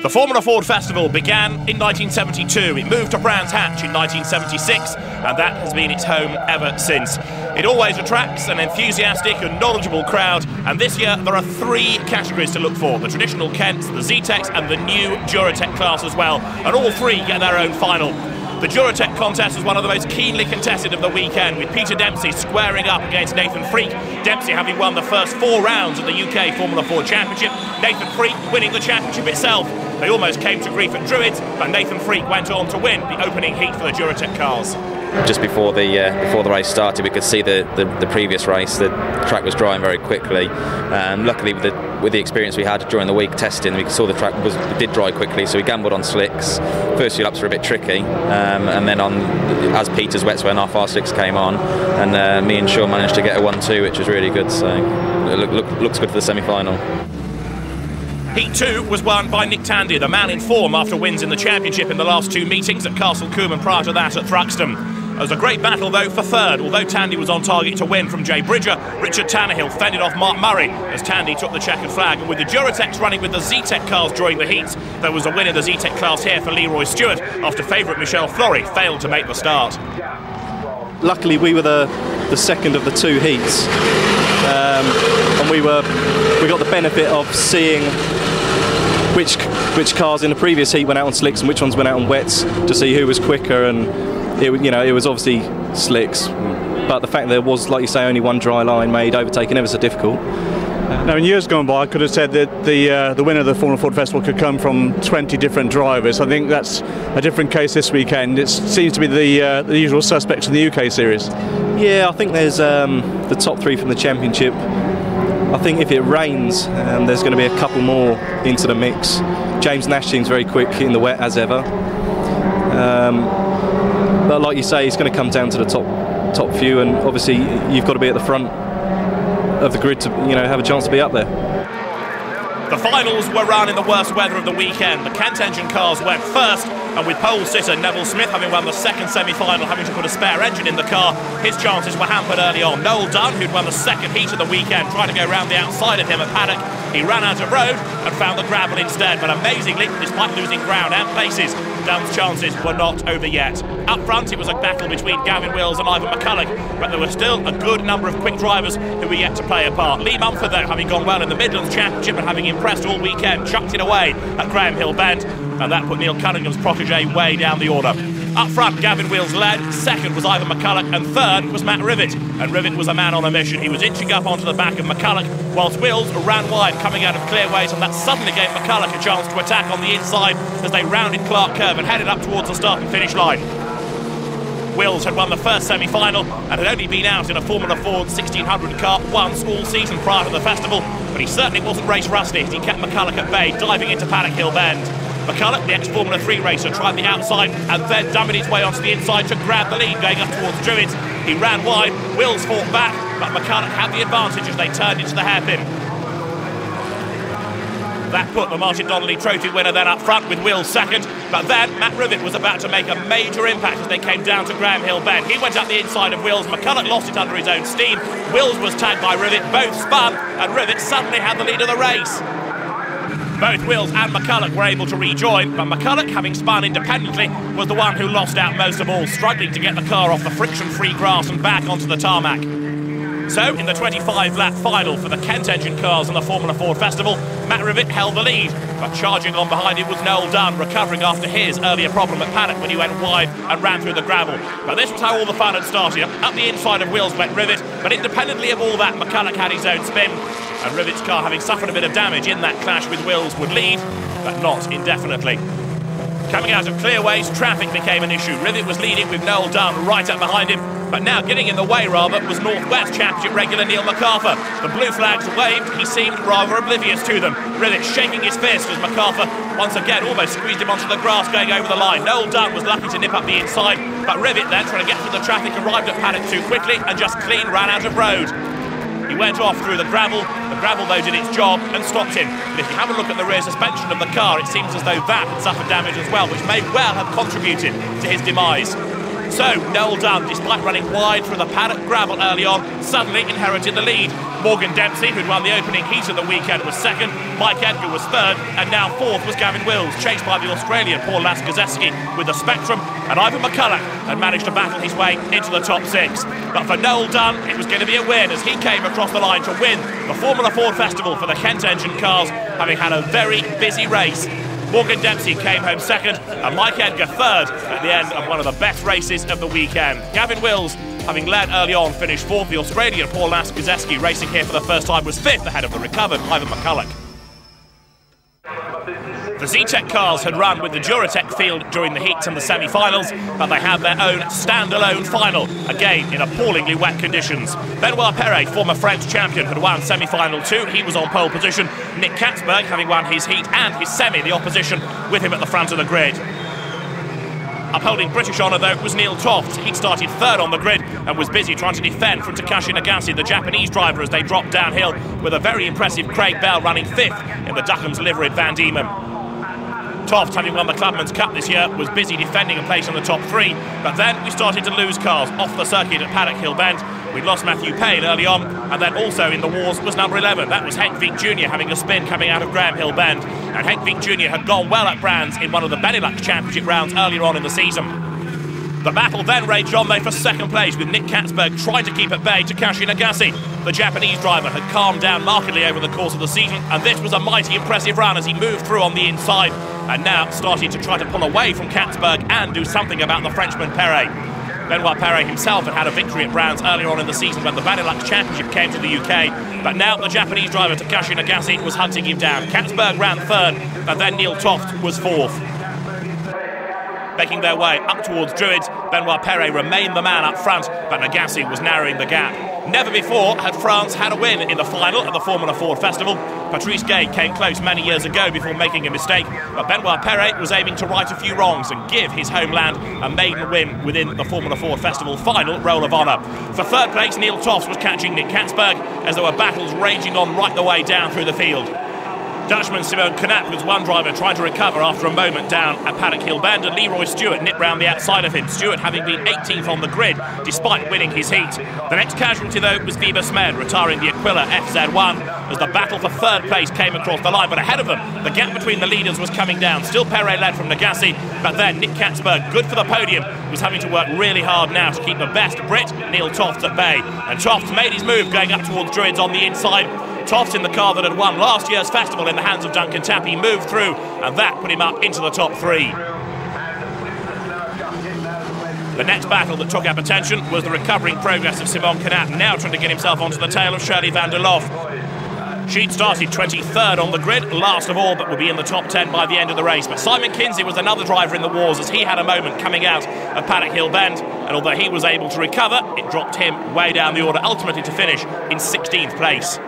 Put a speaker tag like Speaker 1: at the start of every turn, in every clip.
Speaker 1: The Formula Ford Festival began in 1972. It moved to Brands Hatch in 1976, and that has been its home ever since. It always attracts an enthusiastic and knowledgeable crowd, and this year there are 3 categories to look for: the traditional Kents, the Zetecs, and the new Duratec class as well, and all 3 get their own final. The Duratec contest was one of the most keenly contested of the weekend, with Peter Dempsey squaring up against Nathan Freak. Dempsey having won the first 4 rounds of the UK Formula Ford Championship, Nathan Freak winning the championship itself. They almost came to grief at Druids, but Nathan Freak went on to win the opening heat for the Duratec cars.
Speaker 2: Just before the race started, we could see the previous race. The track was drying very quickly. Luckily, with the experience we had during the week testing, we saw the track did dry quickly, so we gambled on slicks. First few laps were a bit tricky, and then as Peter's wets went off, our slicks came on, and me and Sean managed to get a 1-2, which was really good. So it looks good for the semi-final.
Speaker 1: Heat 2 was won by Nick Tandy, the man in form after wins in the championship in the last 2 meetings at Castle Combe and prior to that at Thruxton. There was a great battle though for third. Although Tandy was on target to win from Jay Bridger, Richard Tannehill fended off Mark Murray as Tandy took the checkered flag. And with the Duratecs running with the Zetec cars during the heats, there was a win in the Zetec class here for Leroy Stewart after favourite Michel Flory failed to make the start.
Speaker 3: Luckily we were the second of the 2 heats, and we got the benefit of seeing which cars in the previous heat went out on slicks and which ones went out on wets to see who was quicker, and it was obviously slicks, but the fact there was, like you say, only 1 dry line made overtaking ever so difficult.
Speaker 4: Now, in years gone by, I could have said that the winner of the Formula Ford Festival could come from 20 different drivers. I think that's a different case this weekend. It seems to be the usual suspects in the UK series.
Speaker 3: Yeah, I think there's the top 3 from the championship. I think if it rains, there's going to be a couple more into the mix. James Nash seems very quick in the wet as ever. But like you say, it's going to come down to the top few, and obviously you've got to be at the front of the grid to have a chance to be up there.
Speaker 1: The finals were run in the worst weather of the weekend. The Kent engine cars went first, and with pole sitter Neville Smith having won the second semi-final, having to put a spare engine in the car, his chances were hampered early on. Noel Dunn, who'd won the second heat of the weekend, tried to go round the outside of him at paddock. He ran out of road and found the gravel instead, but amazingly, despite losing ground and places, Dunn's chances were not over yet. Up front, it was a battle between Gavin Wills and Ivan McCulloch, but there were still a good number of quick drivers who were yet to play a part. Lee Mumford, though, having gone well in the Midlands Championship and having impressed all weekend, chucked it away at Graham Hill Bend, and that put Neil Cunningham's protégé way down the order. Up front, Gavin Wills led, second was Ivan McCulloch, and third was Matt Rivet. And Rivet was a man on a mission. He was inching up onto the back of McCulloch, whilst Wills ran wide coming out of clearways, and that suddenly gave McCulloch a chance to attack on the inside as they rounded Clark Curve and headed up towards the start and finish line. Wills had won the first semi-final and had only been out in a Formula Ford 1600 car once all season prior to the festival, but he certainly wasn't race rusty as he kept McCulloch at bay, diving into Paddock Hill Bend. McCulloch, the ex-Formula 3 racer, tried the outside and then dummied his way onto the inside to grab the lead going up towards Druids. He ran wide, Wills fought back, but McCulloch had the advantage as they turned into the hairpin. That put the Martin Donnelly Trophy winner then up front with Wills second, but then Matt Rivet was about to make a major impact as they came down to Graham Hill Bend. He went up the inside of Wills, McCulloch lost it under his own steam, Wills was tagged by Rivet, both spun, and Rivet suddenly had the lead of the race. Both Wills and McCulloch were able to rejoin, but McCulloch, having spun independently, was the one who lost out most of all, struggling to get the car off the friction-free grass and back onto the tarmac. So, in the 25-lap final for the Kent engine cars and the Formula Ford Festival, Matt Rivet held the lead, but charging on behind him was Noel Dunn, recovering after his earlier problem at paddock when he went wide and ran through the gravel. But this was how all the fun had started. Up the inside of Wills went Rivet, but independently of all that, McCulloch had his own spin, and Rivet's car, having suffered a bit of damage in that clash with Wills, would lead, but not indefinitely. Coming out of clearways, traffic became an issue. Rivet was leading with Noel Dunn right up behind him, but now getting in the way rather was North West Championship regular Neil MacArthur. The blue flags waved, he seemed rather oblivious to them. Rivet shaking his fist as MacArthur once again almost squeezed him onto the grass going over the line. Noel Dunn was lucky to nip up the inside, but Rivet then, trying to get through the traffic, arrived at paddock too quickly and just clean ran out of road. He went off through the gravel though did its job and stopped him. But if you have a look at the rear suspension of the car, it seems as though that had suffered damage as well, which may well have contributed to his demise. So Noel Dunn, despite running wide through the paddock gravel early on, suddenly inherited the lead. Morgan Dempsey, who'd won the opening heat of the weekend, was second. Mike Edgar was third, and now fourth was Gavin Wills, chased by the Australian Paul Zetec with the Spectrum, and Ivan McCulloch had managed to battle his way into the top six. But for Noel Dunn, it was going to be a win as he came across the line to win the Formula Ford Festival for the Kent Engine cars, having had a very busy race. Morgan Dempsey came home second and Mike Edgar third at the end of one of the best races of the weekend. Gavin Wills, having led early on, finished fourth. The Australian Paul Zetec, racing here for the first time, was fifth ahead of the recovered Ivan McCulloch. The Zetec cars had run with the Duratec field during the heats and the semi-finals, but they had their own standalone final, again in appallingly wet conditions. Benoit Perret, former French champion, had won semi-final 2. He was on pole position. Nick Katzberg, having won his heat and his semi, the opposition, with him at the front of the grid. Upholding British honour, though, was Neil Toft. He'd started third on the grid and was busy trying to defend from Takashi Nagase, the Japanese driver, as they dropped downhill, with a very impressive Craig Bell running fifth in the Duckham's liveried Van Diemen. Toft, having won the Clubman's Cup this year, was busy defending a place in the top three, but then we started to lose cars off the circuit at Paddock Hill Bend. We lost Matthew Payne early on, and then also in the wars was number 11. That was Henk Viek Jr. having a spin coming out of Graham Hill Bend. And Henk Viek Jr. had gone well at Brands in one of the Benelux Championship rounds earlier on in the season. The battle then raged on, though, for second place, with Nick Katzberg trying to keep at bay Takashi Nagase. The Japanese driver had calmed down markedly over the course of the season, and this was a mighty impressive run as he moved through on the inside, and now started to try to pull away from Katzberg and do something about the Frenchman Perret. Benoit Perret himself had had a victory at Brands earlier on in the season when the Benelux Championship came to the UK, but now the Japanese driver Takashi Nagase was hunting him down. Katzberg ran third, and then Neil Toft was fourth. Making their way up towards Druids, Benoit Perret remained the man up front, but Nagase was narrowing the gap. Never before had France had a win in the final at the Formula Ford Festival. Patrice Gay came close many years ago before making a mistake, but Benoit Perret was aiming to right a few wrongs and give his homeland a maiden win within the Formula Ford Festival final Roll of Honour. For third place, Neil Toft was catching Nick Katzberg as there were battles raging on right the way down through the field. Dutchman Simon Knap was one driver trying to recover after a moment down at Paddock Hill Bend, and Leroy Stewart nipped round the outside of him, Stewart having been 18th on the grid despite winning his heat. The next casualty, though, was Wiebe Smed, retiring the Aquila FZ1 as the battle for third place came across the line, but ahead of them the gap between the leaders was coming down. Still Perret led from Nagase, but then Nick Katzberg, good for the podium, was having to work really hard now to keep the best Brit, Neil Toft, at bay, and Toft made his move going up towards Druids on the inside. Toft, in the car that had won last year's festival in the hands of Duncan Tappy, moved through, and that put him up into the top three. The next battle that took up attention was the recovering progress of Simon Knap, now trying to get himself onto the tail of Shirley van der Lof. She'd started 23rd on the grid, last of all, but would be in the top 10 by the end of the race. But Simon Kinsey was another driver in the wars as he had a moment coming out of Paddock Hill Bend, and although he was able to recover, it dropped him way down the order, ultimately to finish in 16th place.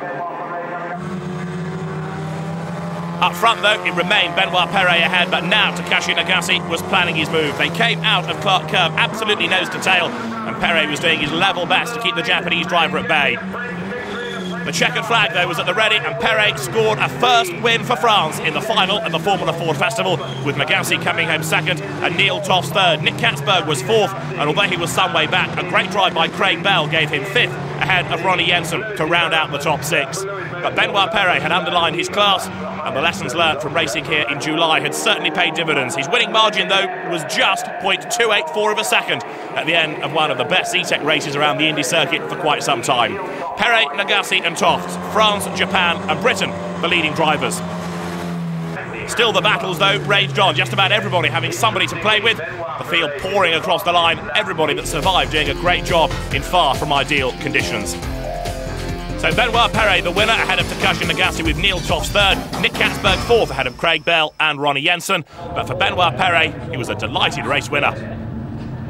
Speaker 1: Up front, though, it remained Benoit Perret ahead, but now Takashi Nagase was planning his move. They came out of Clark Curve absolutely nose to tail, and Perret was doing his level best to keep the Japanese driver at bay. The checkered flag, though, was at the ready, and Perret scored a first win for France in the final at the Formula Ford Festival, with Nagase coming home second and Neil Toft third. Nick Katzberg was fourth, and although he was some way back, a great drive by Craig Bell gave him fifth ahead of Ronnie Jensen to round out the top six. But Benoit Perret had underlined his class, and the lessons learned from racing here in July had certainly paid dividends. His winning margin, though, was just 0.284 of a second at the end of one of the best Zetec races around the Indy circuit for quite some time. Perret, Nagase and Toft, France, Japan and Britain, the leading drivers. Still the battles, though, raged on, just about everybody having somebody to play with, the field pouring across the line, everybody that survived doing a great job in far from ideal conditions. So Benoit Perret, the winner, ahead of Takashi Nagase with Neil Toft third, Nick Katzberg fourth ahead of Craig Bell and Ronnie Jensen. But for Benoit Perret, he was a delighted race winner.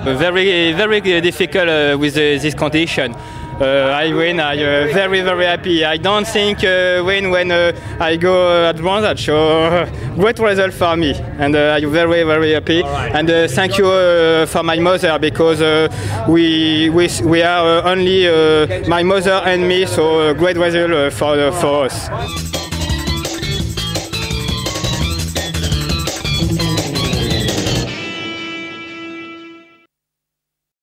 Speaker 5: Very, very difficult with this condition. I win, I'm very, very happy. I don't think win when I go at Brands, so great result for me, and I'm very, very happy. Right. And thank you for my mother, because we are only my mother and me, so great result for us.